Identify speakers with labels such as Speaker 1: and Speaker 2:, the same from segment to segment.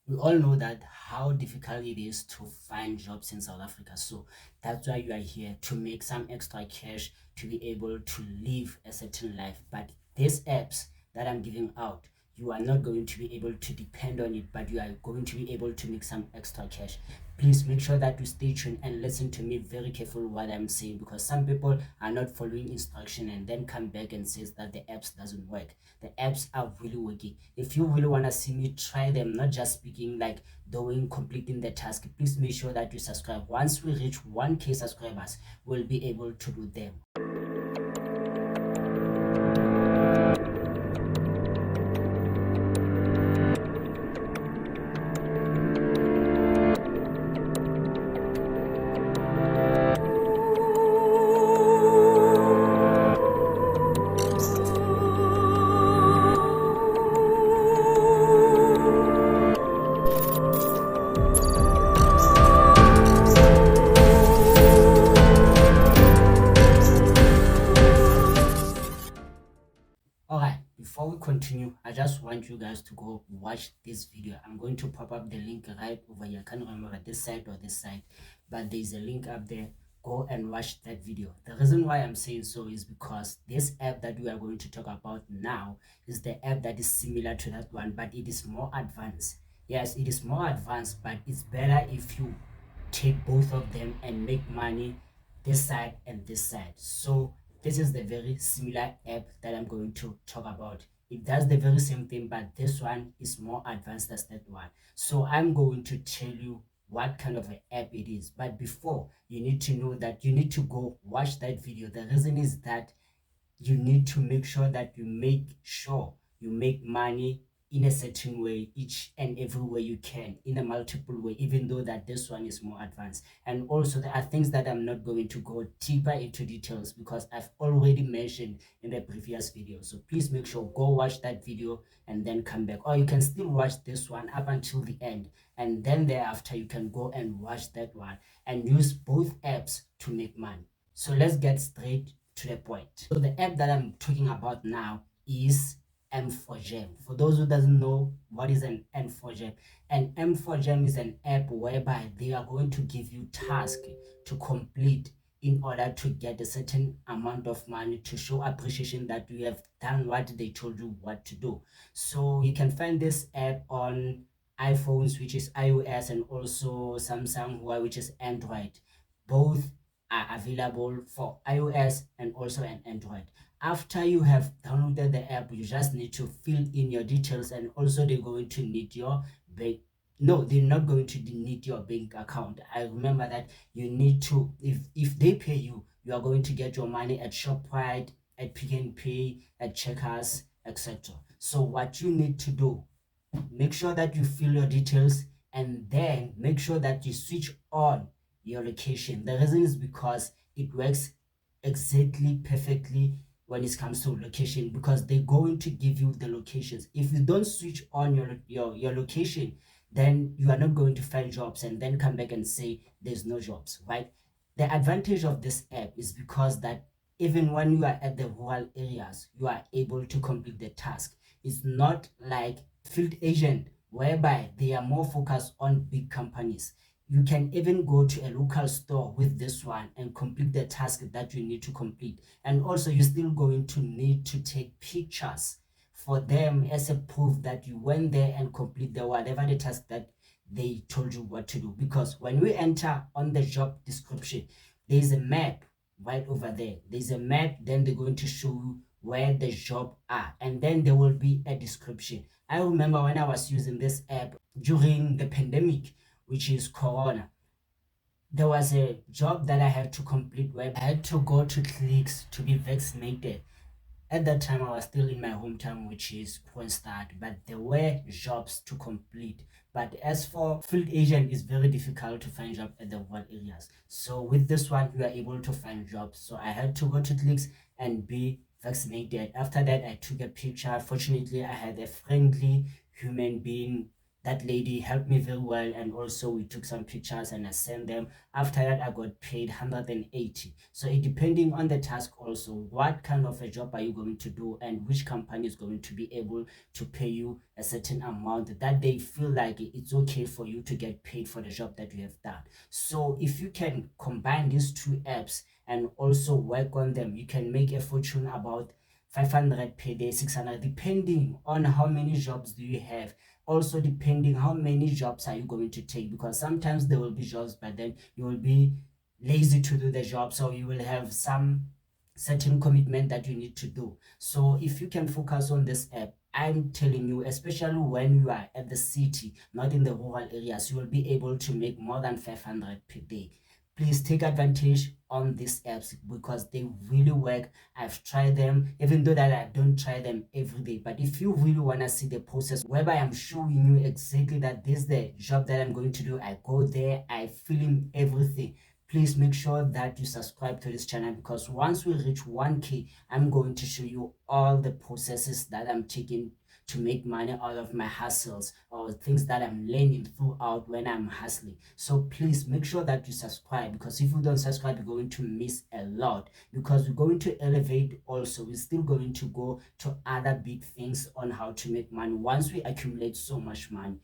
Speaker 1: we all know that how difficult it is to find jobs in South Africa. So that's why you are here, to make some extra cash to be able to live a certain life. But these apps that I'm giving out, you are not going to be able to depend on it, but you are going to be able to make some extra cash. Please make sure that you stay tuned and listen to me very carefully what I'm saying, because some people are not following instruction and then come back and says that the apps doesn't work. The apps are really working. If you really want to see me try them, not just speaking, like doing, completing the task, please make sure that you subscribe. Once we reach 1K subscribers, we'll be able to do them. Alright, before we continue, I just want you guys to go watch this video. I'm going to pop up the link right over here. I can't remember this side or this side, but there's a link up there. Go and watch that video. The reason why I'm saying so is because this app that we are going to talk about now is the app that is similar to that one, but it is more advanced. Yes, it is more advanced, but it's better if you take both of them and make money this side and this side. So this is the very similar app that I'm going to talk about. It does the very same thing, but this one is more advanced than that one. So I'm going to tell you what kind of an app it is. But before, you need to know that you need to go watch that video. The reason is that you need to make sure that you make sure you make money in a certain way, each and every way you can, in a multiple way, even though that this one is more advanced. And also there are things that I'm not going to go deeper into details because I've already mentioned in the previous video. So please make sure go watch that video and then come back, or you can still watch this one up until the end, and then thereafter you can go and watch that one and use both apps to make money. So let's get straight to the point. So the app that I'm talking about now is M4Gem. For those who doesn't know what is an M4Gem, an M4Gem is an app whereby they are going to give you tasks to complete in order to get a certain amount of money to show appreciation that you have done what they told you what to do. So you can find this app on iPhones, which is iOS, and also Samsung, which is Android. Both are available for iOS and also an Android. After you have downloaded the app, you just need to fill in your details, and also they're going to need your bank. No, they're not going to need your bank account. I remember that you need to, if they pay you, you are going to get your money at ShopRite, at Pick n Pay, at Checkers, etc. So what you need to do, make sure that you fill your details, and then make sure that you switch on your location. The reason is because it works exactly perfectly when it comes to location, because they're going to give you the locations. If you don't switch on your location, then you are not going to find jobs and then come back and say there's no jobs, right? The advantage of this app is because that even when you are at the rural areas, you are able to complete the task. It's not like field agent whereby they are more focused on big companies. You can even go to a local store with this one and complete the task that you need to complete. And also you're still going to need to take pictures for them as a proof that you went there and complete the whatever the task that they told you what to do. Because when we enter on the job description, there's a map right over there. There's a map, then they're going to show you where the job are, and then there will be a description. I remember when I was using this app during the pandemic, which is Corona, there was a job that I had to complete where I had to go to clinics to be vaccinated. At that time, I was still in my hometown, which is Kroonstad, but there were jobs to complete. But as for field agent, it's very difficult to find job at the rural areas. So with this one, we are able to find jobs. So I had to go to clinics and be vaccinated. After that, I took a picture. Fortunately, I had a friendly human being that lady helped me very well, and also we took some pictures and I sent them. After that I got paid 180. So it depending on the task, also what kind of a job are you going to do and which company is going to be able to pay you a certain amount that they feel like it's okay for you to get paid for the job that you have done. So if you can combine these two apps and also work on them, you can make a fortune about 500 per day, 600, depending on how many jobs do you have. Also depending how many jobs are you going to take, because sometimes there will be jobs but then you will be lazy to do the job, so you will have some certain commitment that you need to do. So if you can focus on this app, I'm telling you, especially when you are at the city, not in the rural areas, you will be able to make more than 500 per day. Please take advantage on these apps because they really work. I've tried them, even though that I don't try them every day. But if you really want to see the process whereby I'm showing you exactly that this is the job that I'm going to do, I go there, I film everything. Please make sure that you subscribe to this channel, because once we reach 1K, I'm going to show you all the processes that I'm taking to make money out of my hustles, or things that I'm learning throughout when I'm hustling. So please make sure that you subscribe, because if you don't subscribe, you're going to miss a lot, because we're going to elevate. Also, we're still going to go to other big things on how to make money once we accumulate so much money.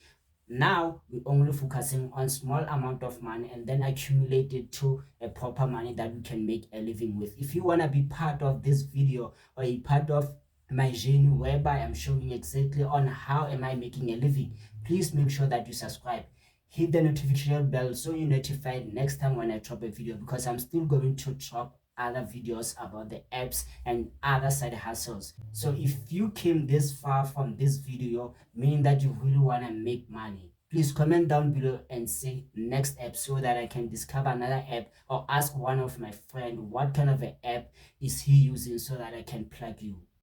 Speaker 1: Now we're only focusing on small amount of money and then accumulate it to a proper money that we can make a living with. If you want to be part of this video or a part of my journey whereby I'm showing exactly on how am I making a living, please make sure that you subscribe, hit the notification bell so you're notified next time when I drop a video, because I'm still going to drop other videos about the apps and other side hustles. So if you came this far from this video, meaning that you really want to make money, please comment down below and say next app, so that I can discover another app, or ask one of my friend what kind of an app is he using so that I can plug you.